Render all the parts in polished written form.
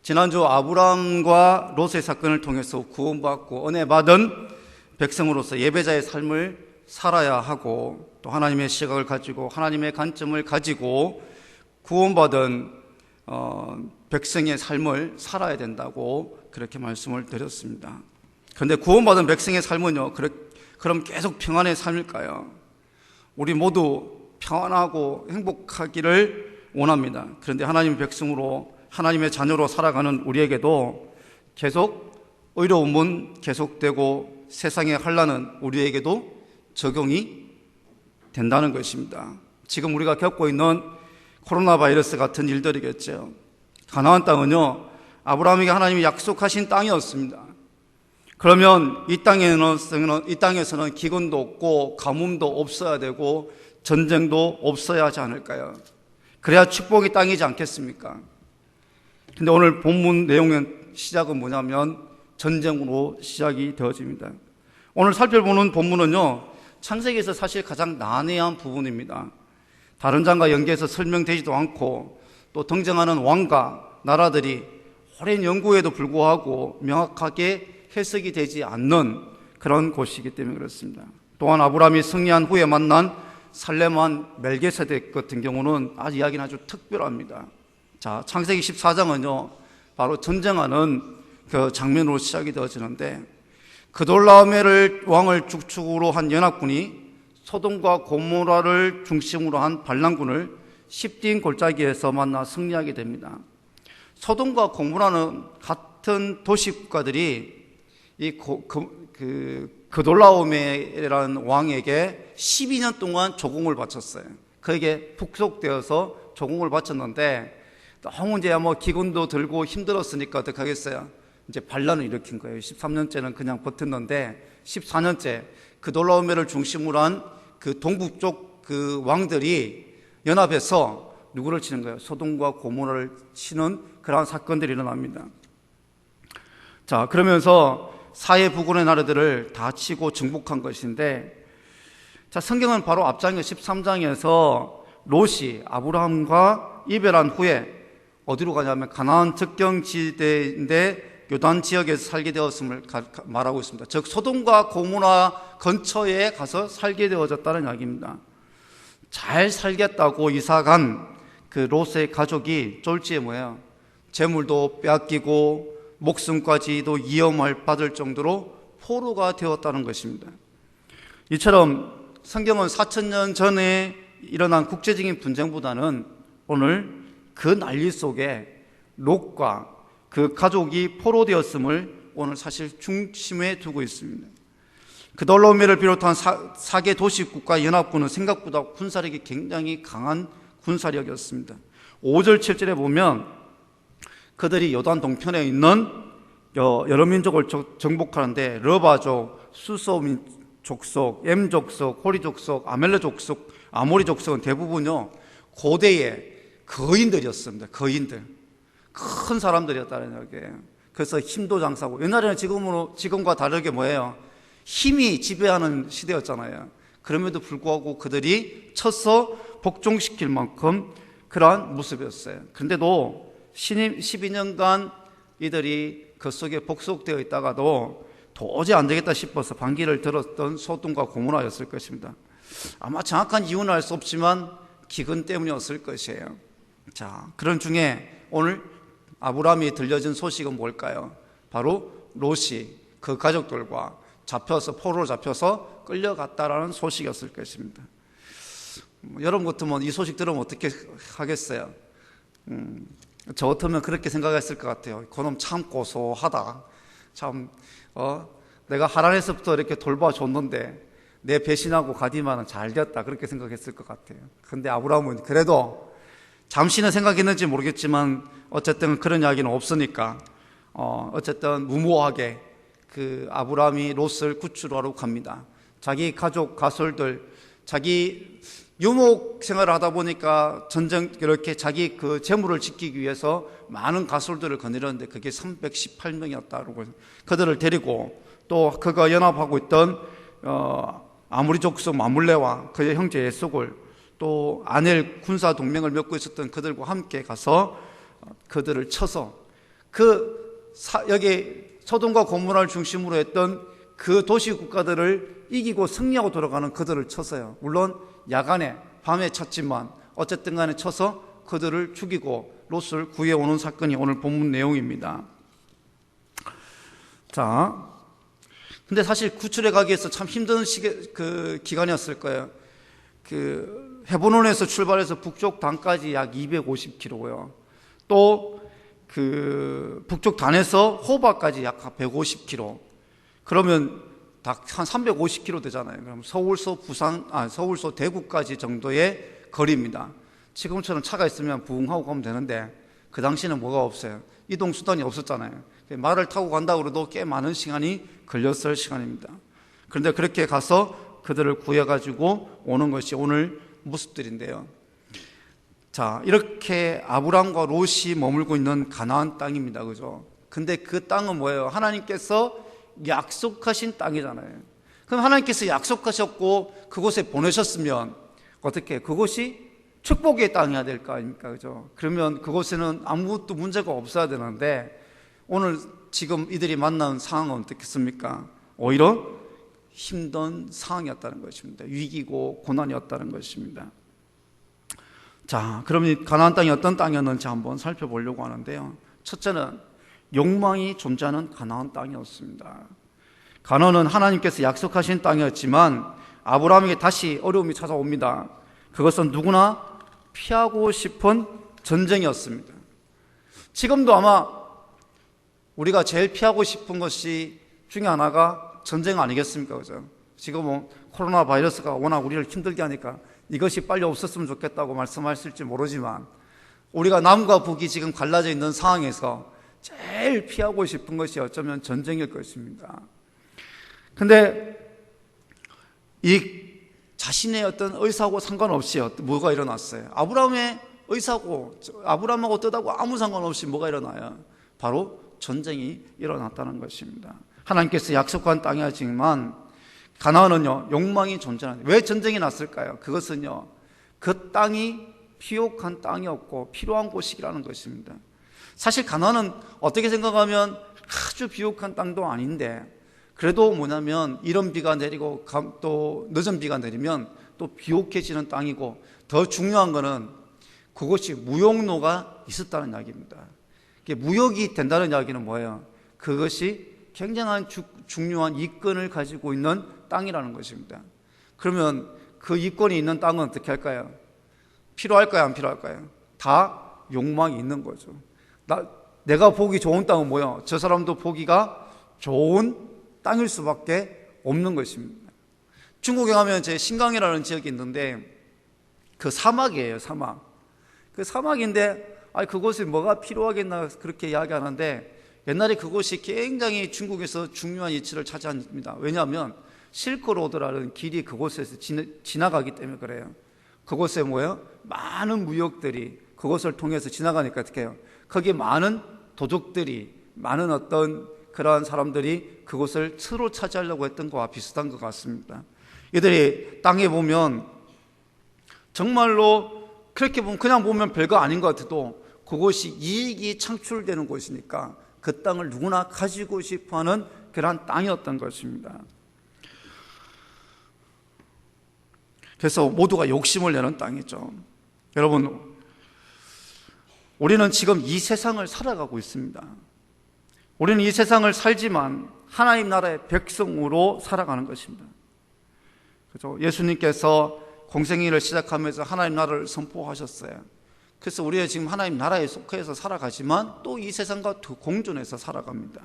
지난주 아브라함과 롯의 사건을 통해서 구원받고 은혜받은 백성으로서 예배자의 삶을 살아야 하고, 또 하나님의 시각을 가지고 하나님의 관점을 가지고 구원받은 백성의 삶을 살아야 된다고 그렇게 말씀을 드렸습니다. 그런데 구원받은 백성의 삶은요, 그럼 계속 평안의 삶일까요? 우리 모두 평안하고 행복하기를 원합니다. 그런데 하나님의 백성으로, 하나님의 자녀로 살아가는 우리에게도 계속 어려움은 계속되고 세상의 환난은 우리에게도 적용이 된다는 것입니다. 지금 우리가 겪고 있는 코로나 바이러스 같은 일들이겠죠. 가나안 땅은요, 아브라함에게 하나님이 약속하신 땅이었습니다. 그러면 이 땅에서는 기근도 없고 가뭄도 없어야 되고 전쟁도 없어야 하지 않을까요? 그래야 축복의 땅이지 않겠습니까? 근데 오늘 본문 내용의 시작은 뭐냐면 전쟁으로 시작이 되어집니다. 오늘 살펴보는 본문은요, 창세기에서 사실 가장 난해한 부분입니다. 다른 장과 연계해서 설명되지도 않고, 또 등장하는 왕과 나라들이 오랜 연구에도 불구하고 명확하게 해석이 되지 않는 그런 곳이기 때문에 그렇습니다. 또한 아브라함이 승리한 후에 만난 살렘한 멜기세덱 같은 경우는 이야기는 아주 특별합니다. 자, 창세기 14장은요, 바로 전쟁하는 그 장면으로 시작이 되어지는데, 그돌라오메를 왕을 주축으로 한 연합군이 소돔과 고모라를 중심으로 한 반란군을 십딘 골짜기에서 만나 승리하게 됩니다. 소돔과 고모라는 같은 도시 국가들이 이 그돌라오메라는 왕에게 12년 동안 조공을 바쳤어요. 그에게 북속되어서 조공을 바쳤는데, 너무 이제 기근도 들고 힘들었으니까 어떻게 하겠어요? 이제 반란을 일으킨 거예요. 13년째는 그냥 버텼는데 14년째 그돌라오메를 중심으로 한 그 동북쪽 그 왕들이 연합해서 누구를 치는 거예요? 소돔과 고모라를 치는 그러한 사건들이 일어납니다. 자, 그러면서 사해 부근의 나라들을 다 치고 정복한 것인데, 자, 성경은 바로 앞장의 13장에서 롯이 아브라함과 이별한 후에 어디로 가냐면 가나안 접경지대인데 요단 지역에서 살게 되었음을 말하고 있습니다. 즉 소돔과 고모라 근처에 가서 살게 되어졌다는 이야기입니다. 잘 살겠다고 이사간 그 롯의 가족이 쫄지에 뭐예요? 재물도 빼앗기고 목숨까지도 위험을 받을 정도로 포로가 되었다는 것입니다. 이처럼 성경은 4,000년 전에 일어난 국제적인 분쟁보다는 오늘 그 난리 속에 롯과 그 가족이 포로되었음을 오늘 사실 중심에 두고 있습니다. 그돌라오메를 비롯한 4개 도시국가 연합군은 생각보다 군사력이 굉장히 강한 군사력이었습니다. 5절 7절에 보면 그들이 요단 동편에 있는 여러 민족을 정복하는데 러바족, 수소 족속, 엠 족속, 호리 족속, 아멜레 족속, 아모리 족속은 대부분요 고대의 거인들이었습니다. 거인들, 큰 사람들이었다는 얘기예요. 그래서 힘도 장사고, 옛날에는 지금과 다르게 뭐예요? 힘이 지배하는 시대였잖아요. 그럼에도 불구하고 그들이 쳐서 복종시킬 만큼 그러한 모습이었어요. 그런데도 12년간 이들이 그 속에 복속되어 있다가도 도저히 안 되겠다 싶어서 반기를 들었던 소돔과 고모라였을 것입니다. 아마 정확한 이유는 알 수 없지만 기근 때문이었을 것이에요. 자, 그런 중에 오늘 아브라함이 들려진 소식은 뭘까요? 바로 롯이 그 가족들과 포로로 잡혀서 끌려갔다라는 소식이었을 것입니다. 여러분 같으면 이 소식 들으면 어떻게 하겠어요? 저 같으면 그렇게 생각했을 것 같아요. 그놈 참 고소하다. 참 내가 하란에서부터 이렇게 돌봐줬는데 내 배신하고 가디만은 잘 됐다, 그렇게 생각했을 것 같아요. 그런데 아브라함은 그래도 잠시는 생각했는지 모르겠지만 어쨌든 그런 이야기는 없으니까 어쨌든 무모하게 그 아브라함이 롯을 구출하러 갑니다. 자기 가족 가솔들, 자기 유목 생활을 하다 보니까 이렇게 자기 그 재물을 지키기 위해서 많은 가솔들을 거느렸는데 그게 318명이었다고. 그들을 데리고 또 그가 연합하고 있던 아모리 족속 마물레와 그의 형제 에속을, 또 아넬 군사 동맹을 맺고 있었던 그들과 함께 가서 그들을 쳐서 여기 소돔과 고모라를 중심으로 했던 그 도시 국가들을 이기고 승리하고 돌아가는 그들을 쳤어요. 물론 야간에 밤에 쳤지만 어쨌든 간에 쳐서 그들을 죽이고 롯을 구해오는 사건이 오늘 본문 내용입니다. 자, 근데 사실 구출해 가기 위해서 참 힘든 기간이었을 거예요. 헤브론에서 출발해서 북쪽 단까지 약 250km고요. 또 북쪽 단에서 호바까지 약 150km. 그러면 한 350km 되잖아요. 그럼 서울서 대구까지 정도의 거리입니다. 지금처럼 차가 있으면 부흥하고 가면 되는데 그 당시는 뭐가 없어요. 이동 수단이 없었잖아요. 말을 타고 간다고 해도 꽤 많은 시간이 걸렸을 시간입니다. 그런데 그렇게 가서 그들을 구해가지고 오는 것이 오늘 모습들인데요. 자, 이렇게 아브람과 롯이 머물고 있는 가나안 땅입니다. 그죠? 근데 그 땅은 뭐예요? 하나님께서 약속하신 땅이잖아요. 그럼 하나님께서 약속하셨고 그곳에 보내셨으면 어떻게 그곳이 축복의 땅이어야 될 거 아닙니까? 그죠? 그러면 그곳에는 아무것도 문제가 없어야 되는데 오늘 지금 이들이 만난 상황은 어떻겠습니까? 오히려 힘든 상황이었다는 것입니다. 위기고 고난이었다는 것입니다. 자, 그럼 이 가나안 땅이 어떤 땅이었는지 한번 살펴보려고 하는데요. 첫째는 욕망이 존재하는 가나안 땅이었습니다. 가나안은 하나님께서 약속하신 땅이었지만 아브라함에게 다시 어려움이 찾아옵니다. 그것은 누구나 피하고 싶은 전쟁이었습니다. 지금도 아마 우리가 제일 피하고 싶은 것이 중에 하나가 전쟁 아니겠습니까? 그죠? 지금은 코로나 바이러스가 워낙 우리를 힘들게 하니까 이것이 빨리 없었으면 좋겠다고 말씀하실지 모르지만 우리가 남과 북이 지금 갈라져 있는 상황에서 제일 피하고 싶은 것이 어쩌면 전쟁일 것입니다. 근데 이 자신의 어떤 의사하고 상관없이 뭐가 일어났어요? 아브라함하고 뜻하고 아무 상관없이 뭐가 일어나요? 바로 전쟁이 일어났다는 것입니다. 하나님께서 약속한 땅이었지만 가나안은요 욕망이 존재하는. 왜 전쟁이 났을까요? 그것은요 그 땅이 피옥한 땅이었고 필요한 곳이라는 것입니다. 사실 가나안은 어떻게 생각하면 아주 비옥한 땅도 아닌데 그래도 뭐냐면 이런 비가 내리고 또 늦은 비가 내리면 또 비옥해지는 땅이고 더 중요한 거는 그곳이 무역로가 있었다는 이야기입니다. 무역이 된다는 이야기는 뭐예요? 그것이 굉장한 중요한 이권을 가지고 있는 땅이라는 것입니다. 그러면 그 이권이 있는 땅은 어떻게 할까요? 필요할까요? 안 필요할까요? 다 욕망이 있는 거죠. 내가 보기 좋은 땅은 뭐예요? 저 사람도 보기가 좋은 땅일 수밖에 없는 것입니다. 중국에 가면 제 신강이라는 지역이 있는데 그 사막이에요. 사막. 그 사막인데 그곳에 뭐가 필요하겠나 그렇게 이야기하는데 옛날에 그곳이 굉장히 중국에서 중요한 위치를 차지합니다. 왜냐하면 실크로드라는 길이 그곳에서 지나가기 때문에 그래요. 그곳에 뭐예요? 많은 무역들이 그곳을 통해서 지나가니까 어떻게 해요? 거기에 많은 도둑들이 많은 어떤 그러한 사람들이 그곳을 스스로 차지하려고 했던 것과 비슷한 것 같습니다. 이들이 땅에 보면 정말로 그렇게 보면 그냥 보면 별거 아닌 것 같아도 그곳이 이익이 창출되는 곳이니까 그 땅을 누구나 가지고 싶어하는 그러한 땅이었던 것입니다. 그래서 모두가 욕심을 내는 땅이죠. 여러분, 우리는 지금 이 세상을 살아가고 있습니다. 우리는 이 세상을 살지만 하나님 나라의 백성으로 살아가는 것입니다. 그렇죠? 예수님께서 공생애를 시작하면서 하나님 나라를 선포하셨어요. 그래서 우리가 지금 하나님 나라에 속해서 살아가지만 또 이 세상과 공존해서 살아갑니다.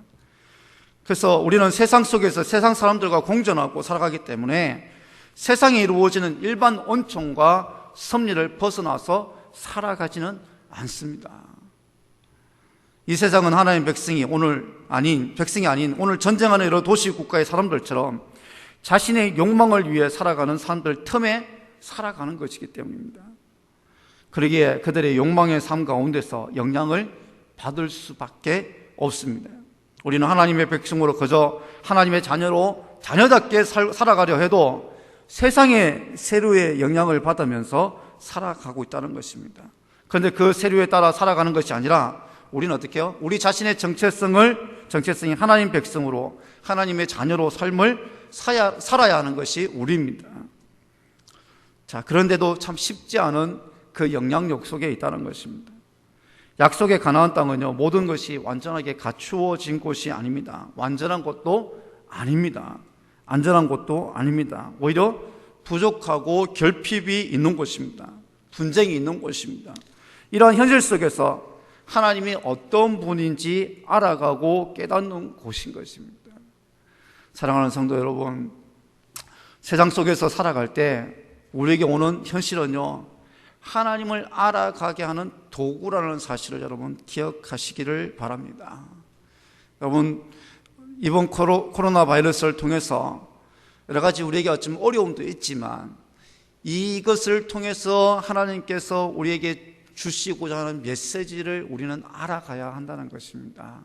그래서 우리는 세상 속에서 세상 사람들과 공존하고 살아가기 때문에 세상에 이루어지는 일반 온천과 섭리를 벗어나서 살아가지는 않습니다. 이 세상은 하나님의 백성이 아닌 오늘 전쟁하는 여러 도시 국가의 사람들처럼 자신의 욕망을 위해 살아가는 사람들 틈에 살아가는 것이기 때문입니다. 그러기에 그들의 욕망의 삶 가운데서 영향을 받을 수밖에 없습니다. 우리는 하나님의 백성으로 그저 하나님의 자녀답게 살아가려 해도 세상의 세류의 영향을 받으면서 살아가고 있다는 것입니다. 그런데 그 세류에 따라 살아가는 것이 아니라 우리는 어떻게 해요? 우리 자신의 정체성이 하나님 백성으로, 하나님의 자녀로 삶을 살아야 하는 것이 우리입니다. 자, 그런데도 참 쉽지 않은 그 영향력 속에 있다는 것입니다. 약속의 가나안 땅은요, 모든 것이 완전하게 갖추어진 곳이 아닙니다. 완전한 곳도 아닙니다. 안전한 곳도 아닙니다. 오히려 부족하고 결핍이 있는 곳입니다. 분쟁이 있는 곳입니다. 이러한 현실 속에서 하나님이 어떤 분인지 알아가고 깨닫는 곳인 것입니다. 사랑하는 성도 여러분, 세상 속에서 살아갈 때 우리에게 오는 현실은요, 하나님을 알아가게 하는 도구라는 사실을 여러분 기억하시기를 바랍니다. 여러분, 이번 코로나 바이러스를 통해서 여러 가지 우리에게 어쩌면 어려움도 있지만 이것을 통해서 하나님께서 우리에게 주시고자 하는 메시지를 우리는 알아가야 한다는 것입니다.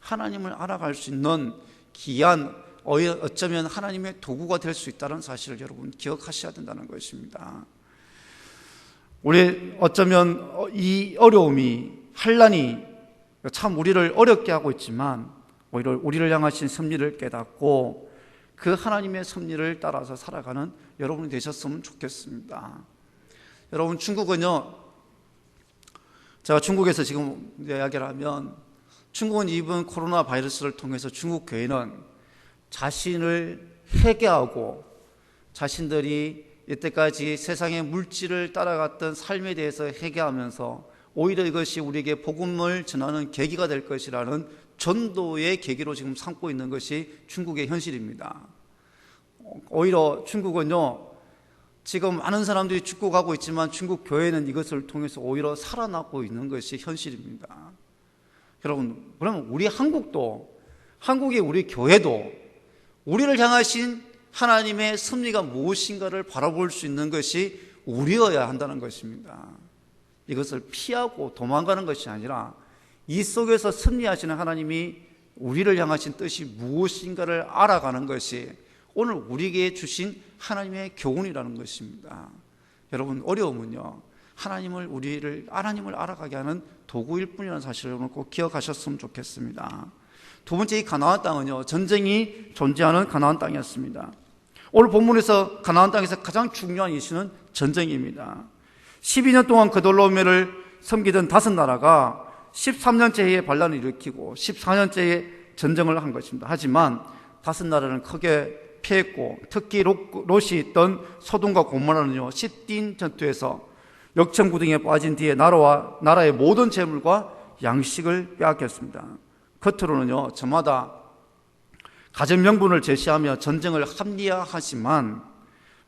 하나님을 알아갈 수 있는 귀한, 어쩌면 하나님의 도구가 될 수 있다는 사실을 여러분 기억하셔야 된다는 것입니다. 우리 어쩌면 이 어려움이, 환난이 참 우리를 어렵게 하고 있지만 오히려 우리를 향하신 섭리를 깨닫고 그 하나님의 섭리를 따라서 살아가는 여러분이 되셨으면 좋겠습니다. 여러분, 중국은요, 제가 중국에서 지금 이야기를 하면, 중국은 이번 코로나 바이러스를 통해서 중국 교회는 자신을 회개하고 자신들이 이때까지 세상의 물질을 따라갔던 삶에 대해서 회개하면서 오히려 이것이 우리에게 복음을 전하는 계기가 될 것이라는 전도의 계기로 지금 삼고 있는 것이 중국의 현실입니다. 오히려 중국은요, 지금 많은 사람들이 죽고가고 있지만 중국 교회는 이것을 통해서 오히려 살아나고 있는 것이 현실입니다. 여러분, 그러면 우리 한국의 우리 교회도 우리를 향하신 하나님의 섭리가 무엇인가를 바라볼 수 있는 것이 우리여야 한다는 것입니다. 이것을 피하고 도망가는 것이 아니라 이 속에서 섭리하시는 하나님이 우리를 향하신 뜻이 무엇인가를 알아가는 것이 오늘 우리에게 주신 하나님의 교훈이라는 것입니다. 여러분, 어려움은요, 하나님을 알아가게 하는 도구일 뿐이라는 사실을 꼭 기억하셨으면 좋겠습니다. 두 번째, 이 가나안 땅은요, 전쟁이 존재하는 가나안 땅이었습니다. 오늘 본문에서 가나안 땅에서 가장 중요한 이슈는 전쟁입니다. 12년 동안 그돌로오메를 섬기던 5나라가 13년째 해에 반란을 일으키고 14년째에 전쟁을 한 것입니다. 하지만 5나라는 크게 피했고, 특히 롯이 있던 소돔과 고모라는요, 시딘 전투에서 역청구덩이에 빠진 뒤에 나라의 모든 재물과 양식을 빼앗겼습니다. 겉으로는요, 저마다 가정 명분을 제시하며 전쟁을 합리화하지만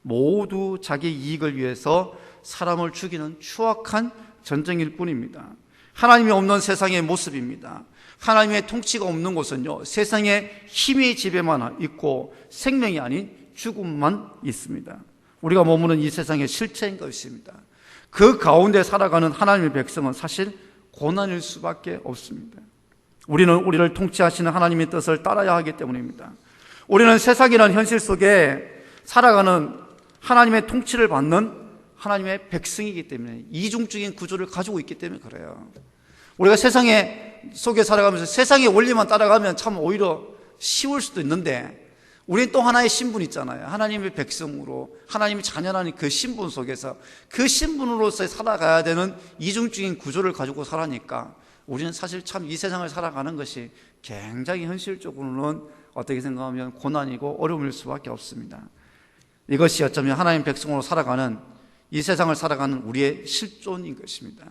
모두 자기 이익을 위해서 사람을 죽이는 추악한 전쟁일 뿐입니다. 하나님이 없는 세상의 모습입니다. 하나님의 통치가 없는 곳은요, 세상의 힘의 지배만 있고 생명이 아닌 죽음만 있습니다. 우리가 머무는 이 세상의 실체인 것입니다. 그 가운데 살아가는 하나님의 백성은 사실 고난일 수밖에 없습니다. 우리는 우리를 통치하시는 하나님의 뜻을 따라야 하기 때문입니다. 우리는 세상이라는 현실 속에 살아가는 하나님의 통치를 받는 하나님의 백성이기 때문에, 이중적인 구조를 가지고 있기 때문에 그래요. 우리가 세상 속에 살아가면서 세상의 원리만 따라가면 참 오히려 쉬울 수도 있는데, 우리는 또 하나의 신분 있잖아요. 하나님의 백성으로, 하나님의 자녀라는 그 신분 속에서 그 신분으로서 살아가야 되는 이중적인 구조를 가지고 살아니까 우리는 사실 참 이 세상을 살아가는 것이 굉장히 현실적으로는 어떻게 생각하면 고난이고 어려움일 수밖에 없습니다. 이것이 어쩌면 하나님 백성으로 살아가는, 이 세상을 살아가는 우리의 실존인 것입니다.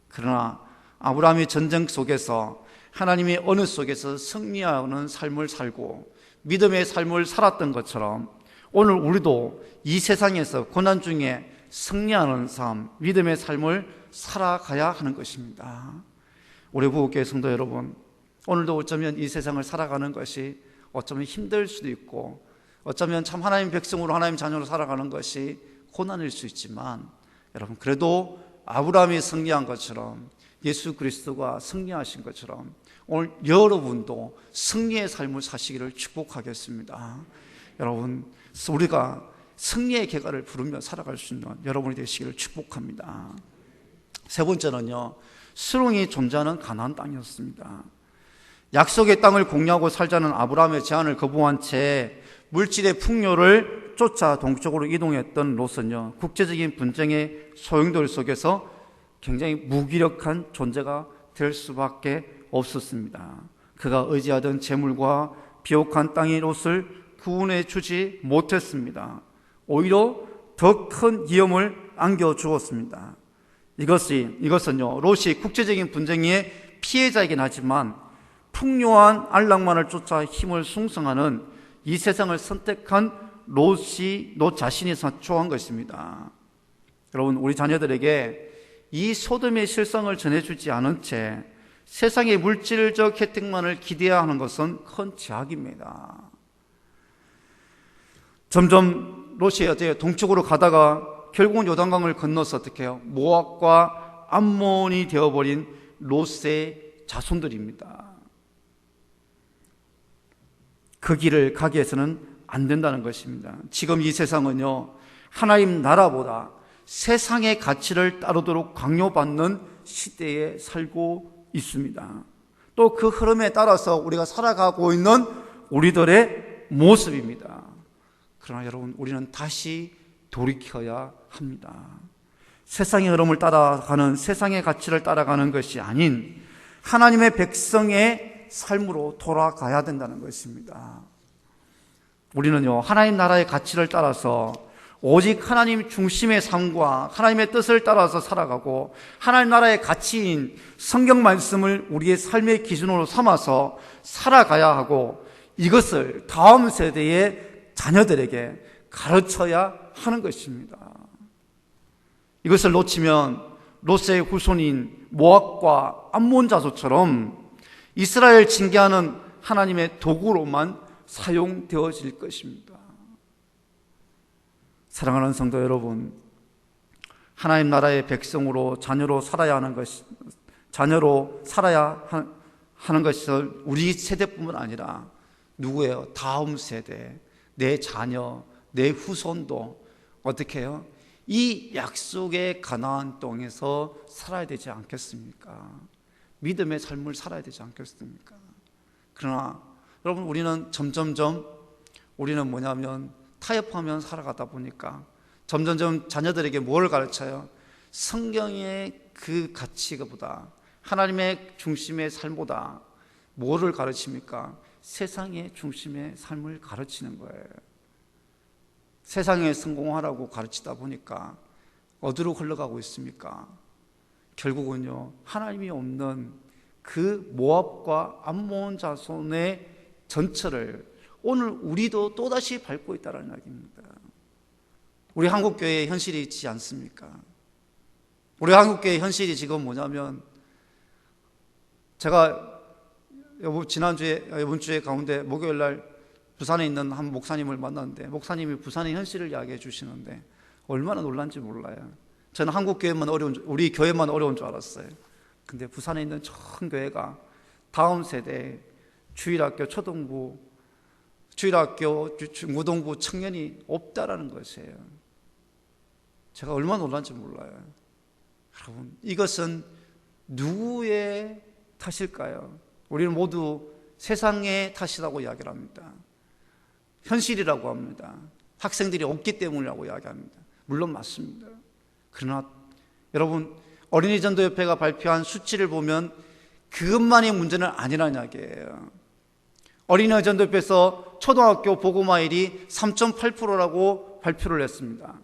그러나 아브라함이 전쟁 속에서 하나님의 언어 속에서 승리하는 삶을 살고 믿음의 삶을 살았던 것처럼 오늘 우리도 이 세상에서 고난 중에 승리하는 삶, 믿음의 삶을 살아가야 하는 것입니다. 우리 부부교회 성도 여러분, 오늘도 어쩌면 이 세상을 살아가는 것이 어쩌면 힘들 수도 있고, 어쩌면 참 하나님 백성으로, 하나님 자녀로 살아가는 것이 고난일 수 있지만, 여러분, 그래도 아브라함이 승리한 것처럼, 예수 그리스도가 승리하신 것처럼 오늘 여러분도 승리의 삶을 사시기를 축복하겠습니다. 여러분, 우리가 승리의 계가를 부르며 살아갈 수 있는 여러분이 되시기를 축복합니다. 세 번째는요, 수렁이 존재하는 가나안 땅이었습니다. 약속의 땅을 공유하고 살자는 아브라함의 제안을 거부한 채 물질의 풍요를 쫓아 동쪽으로 이동했던 롯은요, 국제적인 분쟁의 소용돌이 속에서 굉장히 무기력한 존재가 될 수밖에 없었습니다. 그가 의지하던 재물과 비옥한 땅이 롯을 구원해 주지 못했습니다. 오히려 더 큰 위험을 안겨주었습니다. 이것은요, 롯이 국제적인 분쟁의 피해자이긴 하지만 풍요한 안락만을 쫓아 힘을 숭상하는 이 세상을 선택한 롯 자신이 사초한 것입니다. 여러분, 우리 자녀들에게 이 소돔의 실상을 전해주지 않은 채 세상의 물질적 혜택만을 기대해야 하는 것은 큰 죄악입니다. 점점 롯이 동쪽으로 가다가 결국은 요단강을 건너서 어떻게 해요? 모압과 암몬이 되어버린 롯의 자손들입니다. 그 길을 가게 해서는 안 된다는 것입니다. 지금 이 세상은요, 하나님 나라보다 세상의 가치를 따르도록 강요받는 시대에 살고 있습니다. 또 그 흐름에 따라서 우리가 살아가고 있는 우리들의 모습입니다. 그러나 여러분, 우리는 다시 돌이켜야 합니다. 세상의 흐름을 따라가는, 세상의 가치를 따라가는 것이 아닌 하나님의 백성의 삶으로 돌아가야 된다는 것입니다. 우리는요, 하나님 나라의 가치를 따라서 오직 하나님 중심의 삶과 하나님의 뜻을 따라서 살아가고 하나님 나라의 가치인 성경 말씀을 우리의 삶의 기준으로 삼아서 살아가야 하고, 이것을 다음 세대의 자녀들에게 가르쳐야 하는 것입니다. 이것을 놓치면 롯의 후손인 모압과 암몬 자손처럼 이스라엘 징계하는 하나님의 도구로만 사용되어질 것입니다. 사랑하는 성도 여러분, 하나님 나라의 백성으로 자녀로 살아야 하는 것을 우리 세대뿐만 아니라 누구예요? 다음 세대, 내 자녀, 내 후손도 어떻게 해요? 이 약속의 가나안 땅에서 살아야 되지 않겠습니까? 믿음의 삶을 살아야 되지 않겠습니까? 그러나 여러분, 우리는 뭐냐면 타협하면 살아가다 보니까 점점점 자녀들에게 뭘 가르쳐요? 성경의 그 가치보다, 하나님의 중심의 삶보다 뭐를 가르칩니까? 세상의 중심의 삶을 가르치는 거예요. 세상에 성공하라고 가르치다 보니까 어디로 흘러가고 있습니까? 결국은요, 하나님이 없는 그 모압과 암몬 자손의 전철을 오늘 우리도 또다시 밟고 있다는 이야기입니다. 우리 한국교회의 현실이 있지 않습니까? 우리 한국교회의 현실이 지금 뭐냐면, 제가 이번 주에 가운데 목요일날 부산에 있는 한 목사님을 만났는데, 목사님이 부산의 현실을 이야기해 주시는데 얼마나 놀란지 몰라요. 저는 우리 교회만 어려운 줄 알았어요. 근데 부산에 있는 전 교회가 다음 세대 주일학교, 중고등부 청년이 없다라는 것이에요. 제가 얼마나 놀란지 몰라요. 여러분, 이것은 누구의 탓일까요? 우리는 모두 세상의 탓이라고 이야기를 합니다. 현실이라고 합니다. 학생들이 없기 때문이라고 이야기합니다. 물론 맞습니다. 그러나 여러분, 어린이 전도협회가 발표한 수치를 보면 그것만이 문제는 아니라는 이야기예요. 어린이 전도협회에서 초등학교 복음화율이 3.8%라고 발표를 했습니다.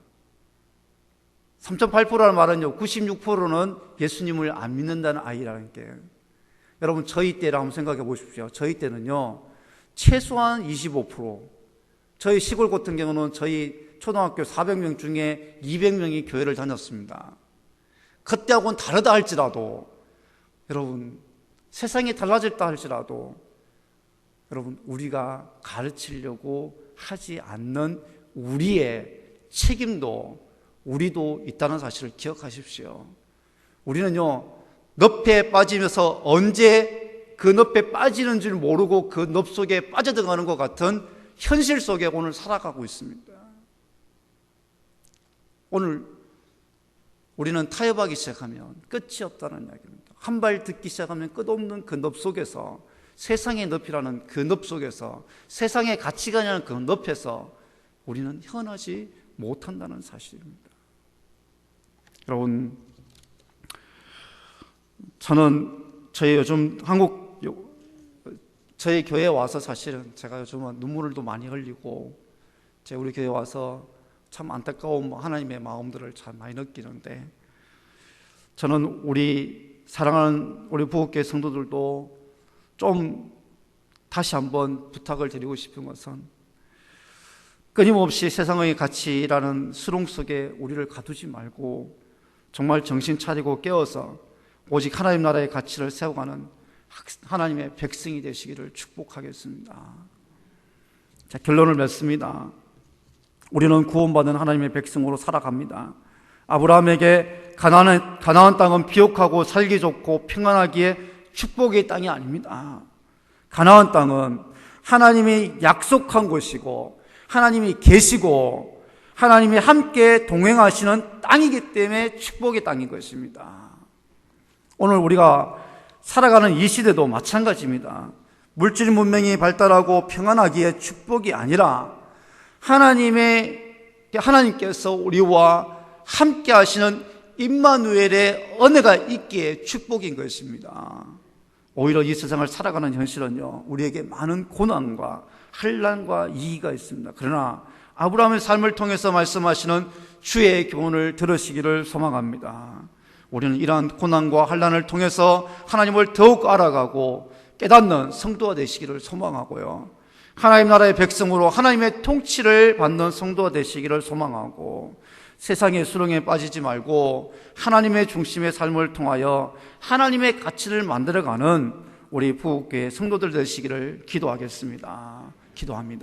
3.8%라는 말은요, 96%는 예수님을 안 믿는다는 아이라는 게. 여러분, 저희 때를 한번 생각해 보십시오. 저희 때는요, 최소한 25%, 저희 시골 같은 경우는 저희 초등학교 400명 중에 200명이 교회를 다녔습니다. 그때하고는 다르다 할지라도, 여러분, 세상이 달라졌다 할지라도, 여러분, 우리가 가르치려고 하지 않는 우리의 책임도 우리도 있다는 사실을 기억하십시오. 우리는요, 늪에 빠지면서 언제 그 늪에 빠지는 줄 모르고 그 늪 속에 빠져들어가는 것 같은 현실 속에 오늘 살아가고 있습니다. 오늘 우리는 타협하기 시작하면 끝이 없다는 이야기입니다. 한 발 듣기 시작하면 끝없는 그 늪 속에서, 세상의 늪이라는 그 늪 속에서, 세상의 가치관이라는 그 늪에서 우리는 헤어나지 못한다는 사실입니다. 여러분, 저는 저희 교회에 와서 사실은 제가 요즘은 눈물을 또 많이 흘리고, 우리 교회에 와서 참 안타까운 하나님의 마음들을 참 많이 느끼는데, 저는 우리 사랑하는 우리 부흥교회 성도들도 좀 다시 한번 부탁을 드리고 싶은 것은, 끊임없이 세상의 가치라는 수렁 속에 우리를 가두지 말고 정말 정신 차리고 깨어서 오직 하나님 나라의 가치를 세워가는 하나님의 백성이 되시기를 축복하겠습니다. 자, 결론을 맺습니다. 우리는 구원받은 하나님의 백성으로 살아갑니다. 아브라함에게 가나안 땅은 비옥하고 살기 좋고 평안하기에 축복의 땅이 아닙니다. 가나안 땅은 하나님이 약속한 곳이고, 하나님이 계시고, 하나님이 함께 동행하시는 땅이기 때문에 축복의 땅인 것입니다. 오늘 우리가 살아가는 이 시대도 마찬가지입니다. 물질 문명이 발달하고 평안하기에 축복이 아니라 하나님께서 우리와 함께 하시는 임마누엘의 은혜가 있기에 축복인 것입니다. 오히려 이 세상을 살아가는 현실은요, 우리에게 많은 고난과 환난과 이의가 있습니다. 그러나 아브라함의 삶을 통해서 말씀하시는 주의 교훈을 들으시기를 소망합니다. 우리는 이러한 고난과 환난을 통해서 하나님을 더욱 알아가고 깨닫는 성도가 되시기를 소망하고요, 하나님 나라의 백성으로 하나님의 통치를 받는 성도가 되시기를 소망하고, 세상의 수렁에 빠지지 말고 하나님의 중심의 삶을 통하여 하나님의 가치를 만들어가는 우리 부흥교회 성도들 되시기를 기도하겠습니다. 기도합니다.